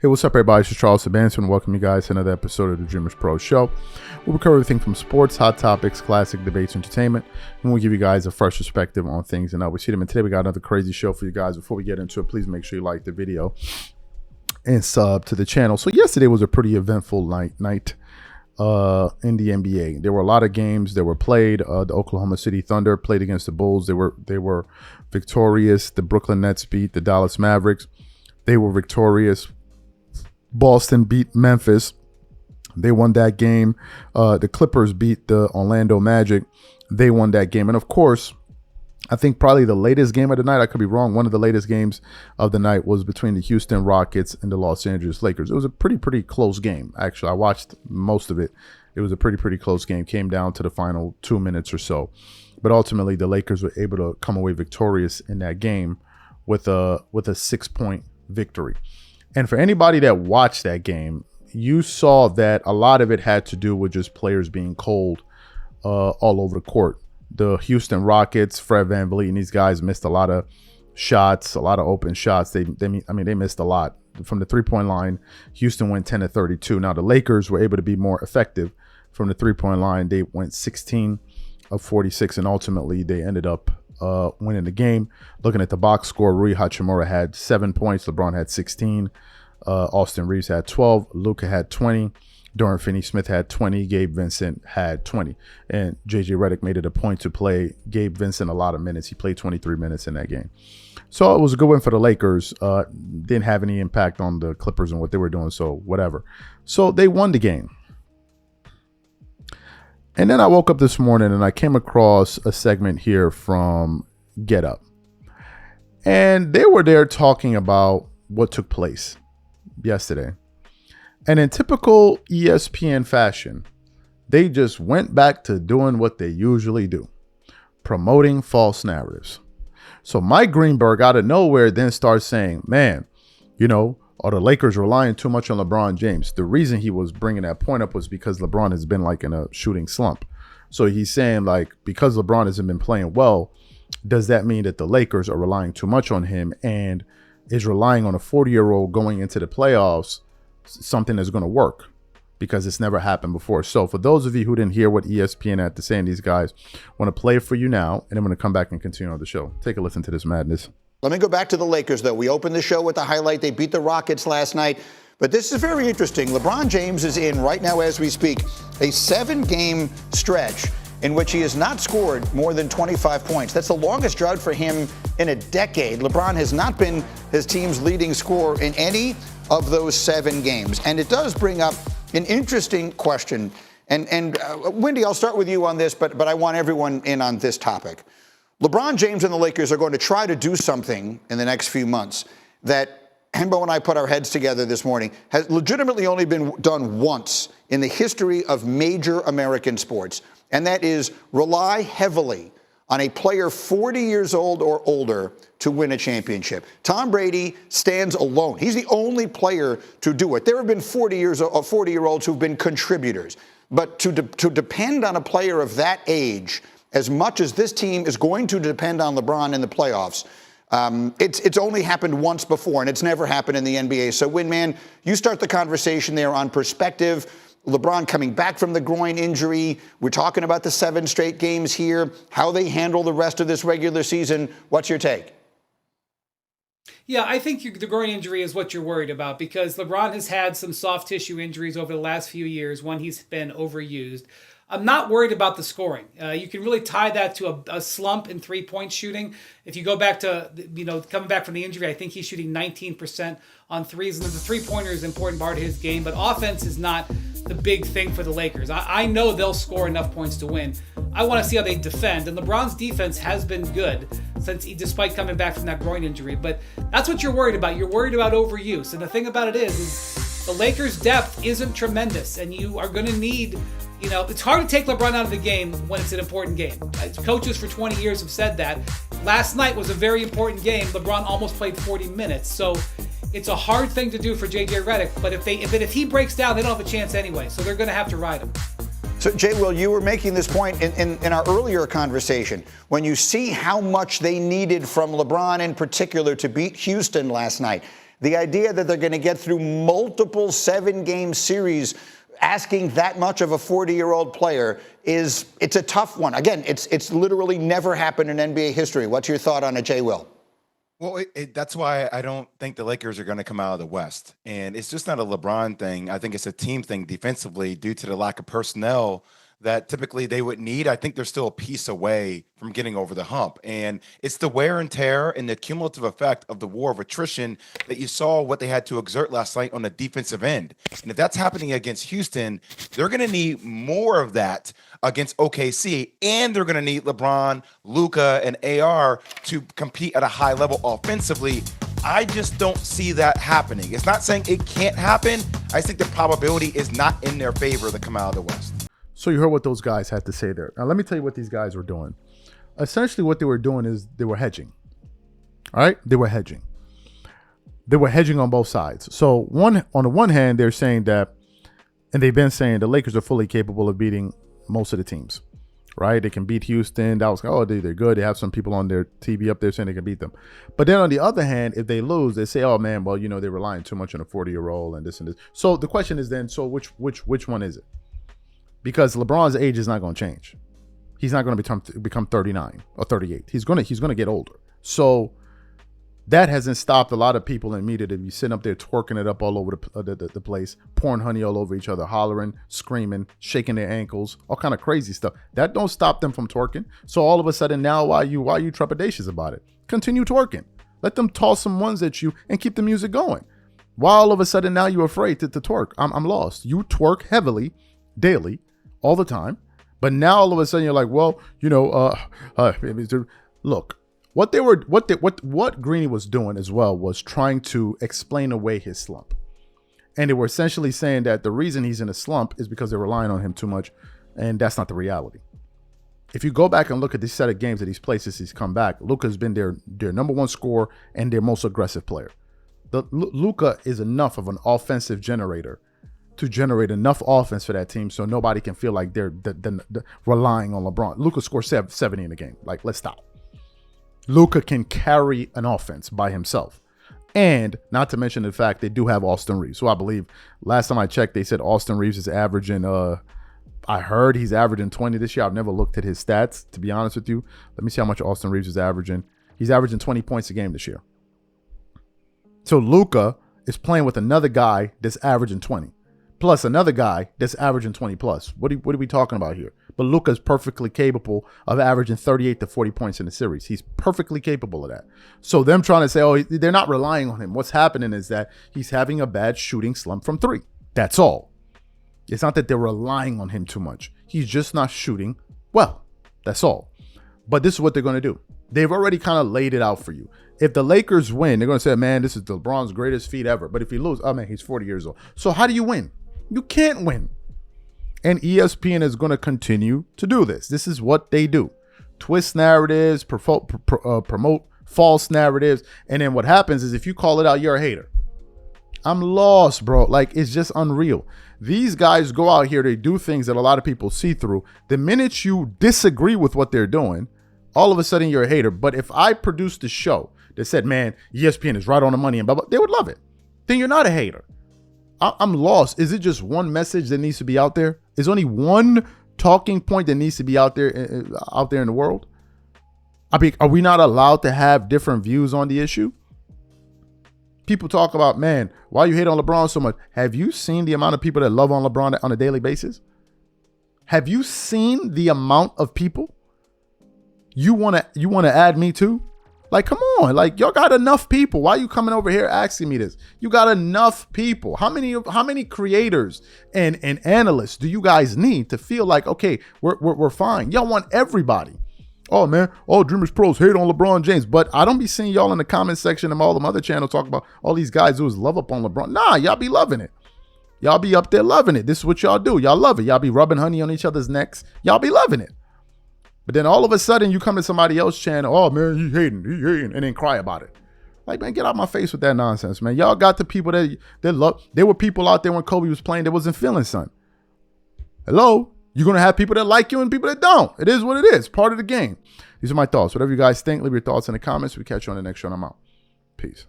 Hey, what's up, everybody? It's Charles Sebastian. Welcome you guys to another episode of the Dreamers Pro Show. We'll cover everything from sports, hot topics, classic debates, entertainment, and we'll give you guys a fresh perspective on things and how we see them. And today we got another crazy show for you guys. Before we get into it, please make sure you like the video and sub to the channel. So yesterday was a pretty eventful night in the NBA. There were a lot of games that were played. The Oklahoma City Thunder played against the Bulls. They were victorious. The Brooklyn Nets beat the Dallas Mavericks. They were victorious. Boston beat Memphis. They won that game. The Clippers beat the Orlando Magic. They won that game. And of course, I think probably the latest game of the night, I could be wrong, one of the latest games of the night was between the Houston Rockets and the Los Angeles Lakers. It was a pretty close game. Actually, I watched most of it. It was a pretty close game. Came down to the final 2 minutes or so. But ultimately, the Lakers were able to come away victorious in that game with a 6-point victory. And for anybody that watched that game, you saw that a lot of it had to do with just players being cold all over the court. The Houston Rockets, Fred VanVleet, and these guys missed a lot of shots, a lot of open shots. They missed a lot. From the three-point line, Houston went 10 of 32. Now, the Lakers were able to be more effective from the three-point line. They went 16 of 46, and ultimately they ended up winning the game. Looking at the box score, Rui Hachimura had 7 points. LeBron had 16. Austin Reeves had 12. Luka had 20. Dorian Finney-Smith had 20. Gabe Vincent had 20. And J.J. Redick made it a point to play Gabe Vincent a lot of minutes. He played 23 minutes in that game. So it was a good win for the Lakers. Didn't have any impact on the Clippers and what they were doing, so whatever. So they won the game. And then I woke up this morning and I came across a segment here from Get Up. And they were there talking about what took place yesterday. And in typical ESPN fashion, they just went back to doing what they usually do, promoting false narratives. So Mike Greenberg out of nowhere then starts saying, man, are the Lakers relying too much on LeBron James? The reason he was bringing that point up was because LeBron has been like in a shooting slump. So he's saying like, because LeBron hasn't been playing well, does that mean that the Lakers are relying too much on him and is relying on a 40-year-old going into the playoffs, something that's going to work? Because it's never happened before. So for those of you who didn't hear what ESPN had to say, and these guys want to play it for you now, and I'm going to come back and continue on the show. Take a listen to this madness. Let me go back to the Lakers, though. We opened the show with the highlight. They beat the Rockets last night. But this is very interesting. LeBron James is in, right now as we speak, a 7-game stretch in which he has not scored more than 25 points. That's the longest drought for him in a decade. LeBron has not been his team's leading scorer in any of those 7 games. And it does bring up an interesting question. And Wendy, I'll start with you on this, but I want everyone in on this topic. LeBron James and the Lakers are going to try to do something in the next few months that Hembo and I put our heads together this morning, has legitimately only been done once in the history of major American sports. And that is rely heavily on a player 40 years old or older to win a championship. Tom Brady stands alone. He's the only player to do it. There have been 40-year-olds who've been contributors. But to depend on a player of that age, as much as this team is going to depend on LeBron in the playoffs, it's only happened once before, and it's never happened in the NBA. So, Winman, you start the conversation there on perspective. LeBron coming back from the groin injury. We're talking about the 7 straight games here, how they handle the rest of this regular season. What's your take? Yeah, I think the groin injury is what you're worried about because LeBron has had some soft tissue injuries over the last few years when he's been overused. I'm not worried about the scoring. You can really tie that to a slump in three-point shooting. If you go back to, coming back from the injury, I think he's shooting 19% on threes. And the three-pointer is an important part of his game, but offense is not the big thing for the Lakers. I know they'll score enough points to win. I want to see how they defend. And LeBron's defense has been good despite coming back from that groin injury. But that's what you're worried about. You're worried about overuse. And the thing about it is the Lakers' depth isn't tremendous. And you are going to need... it's hard to take LeBron out of the game when it's an important game. Coaches for 20 years have said that. Last night was a very important game. LeBron almost played 40 minutes. So it's a hard thing to do for J.J. Redick. But if he breaks down, they don't have a chance anyway. So they're going to have to ride him. So, Jay, Will, you were making this point in our earlier conversation. When you see how much they needed from LeBron in particular to beat Houston last night, The idea that they're going to get through multiple 7-game series asking that much of a 40-year-old player it's a tough one. Again, it's literally never happened in NBA history. What's your thought on it, Jay Will? Well, that's why I don't think the Lakers are going to come out of the West. And it's just not a LeBron thing. I think it's a team thing defensively due to the lack of personnel that typically they would need. I think they're still a piece away from getting over the hump. And it's the wear and tear and the cumulative effect of the war of attrition that you saw what they had to exert last night on the defensive end. And if that's happening against Houston, they're going to need more of that against OKC. And they're going to need LeBron, Luka, and AR to compete at a high level offensively. I just don't see that happening. It's not saying it can't happen. I think the probability is not in their favor to come out of the West. So you heard what those guys had to say there. Now, let me tell you what these guys were doing. Essentially, what they were doing is they were hedging. All right? They were hedging. They were hedging on both sides. So on the one hand, they're saying that, and they've been saying the Lakers are fully capable of beating most of the teams, right? They can beat Houston. That was, they're good. They have some people on their TV up there saying they can beat them. But then on the other hand, if they lose, they say, oh, man, well, they're relying too much on a 40-year-old and this and this. So the question is then, so which one is it? Because LeBron's age is not going to change. He's not going to become 39 or 38. He's going to get older. So that hasn't stopped a lot of people in media to be sitting up there twerking it up all over the place, pouring honey all over each other, hollering, screaming, shaking their ankles, all kind of crazy stuff. That don't stop them from twerking. So all of a sudden now, why are you trepidatious about it? Continue twerking. Let them toss some ones at you and keep the music going. Why all of a sudden now you're afraid to twerk? I'm lost. You twerk heavily, daily, all the time, but now all of a sudden you're like, well, look, what Greeny was doing as well was trying to explain away his slump, and they were essentially saying that the reason he's in a slump is because they're relying on him too much, and that's not the reality. If you go back and look at this set of games that he's played since he's come back, Luka's been their number one scorer and their most aggressive player. Luka is enough of an offensive generator to generate enough offense for that team so nobody can feel like they're relying on LeBron. Luka scored 70 in the game. Like, let's stop. Luka can carry an offense by himself. And not to mention the fact they do have Austin Reeves. So I believe last time I checked, they said Austin Reeves is averaging, I heard he's averaging 20 this year. I've never looked at his stats, to be honest with you. Let me see how much Austin Reeves is averaging. He's averaging 20 points a game this year. So Luka is playing with another guy that's averaging 20. Plus another guy that's averaging 20 plus. What are we talking about here? But Luka's perfectly capable of averaging 38 to 40 points in the series. He's perfectly capable of that. So them trying to say, oh, they're not relying on him. What's happening is that he's having a bad shooting slump from three. That's all. It's not that they're relying on him too much. He's just not shooting well. That's all. But this is what they're going to do. They've already kind of laid it out for you. If the Lakers win, they're going to say, man, this is LeBron's greatest feat ever. But if he loses, oh, man, he's 40 years old. So how do you win? You can't win. And ESPN is going to continue to do this. This is what they do. Twist narratives, promote false narratives. And then what happens is if you call it out, you're a hater. I'm lost, bro. Like, it's just unreal. These guys go out here, they do things that a lot of people see through. The minute you disagree with what they're doing, all of a sudden you're a hater. But if I produced a show that said, man, ESPN is right on the money and blah, blah, they would love it. Then you're not a hater. I'm lost. Is it just one message that needs to be out there? Is only one talking point that needs to be out there in the world? I mean, are we not allowed to have different views on the issue? People talk about, man, why you hate on LeBron so much? Have you seen the amount of people that love on LeBron on a daily basis? Have you seen the amount of people you want to add me to? Like, come on, like, y'all got enough people. Why are you coming over here asking me this? You got enough people. How many creators and analysts do you guys need to feel like, okay, we're fine? Y'all want everybody. Oh, man, all Dreamers Pros hate on LeBron James. But I don't be seeing y'all in the comment section and all them other channels talk about all these guys who is love up on LeBron. Nah, y'all be loving it. Y'all be up there loving it. This is what y'all do. Y'all love it. Y'all be rubbing honey on each other's necks. Y'all be loving it. But then all of a sudden you come to somebody else's channel, oh man, he hating, and then cry about it. Like, man, get out my face with that nonsense, man. Y'all got the people that love. There were people out there when Kobe was playing that wasn't feeling, son. Hello? You're going to have people that like you and people that don't. It is what it is. Part of the game. These are my thoughts. Whatever you guys think, leave your thoughts in the comments. We catch you on the next show and I'm out. Peace.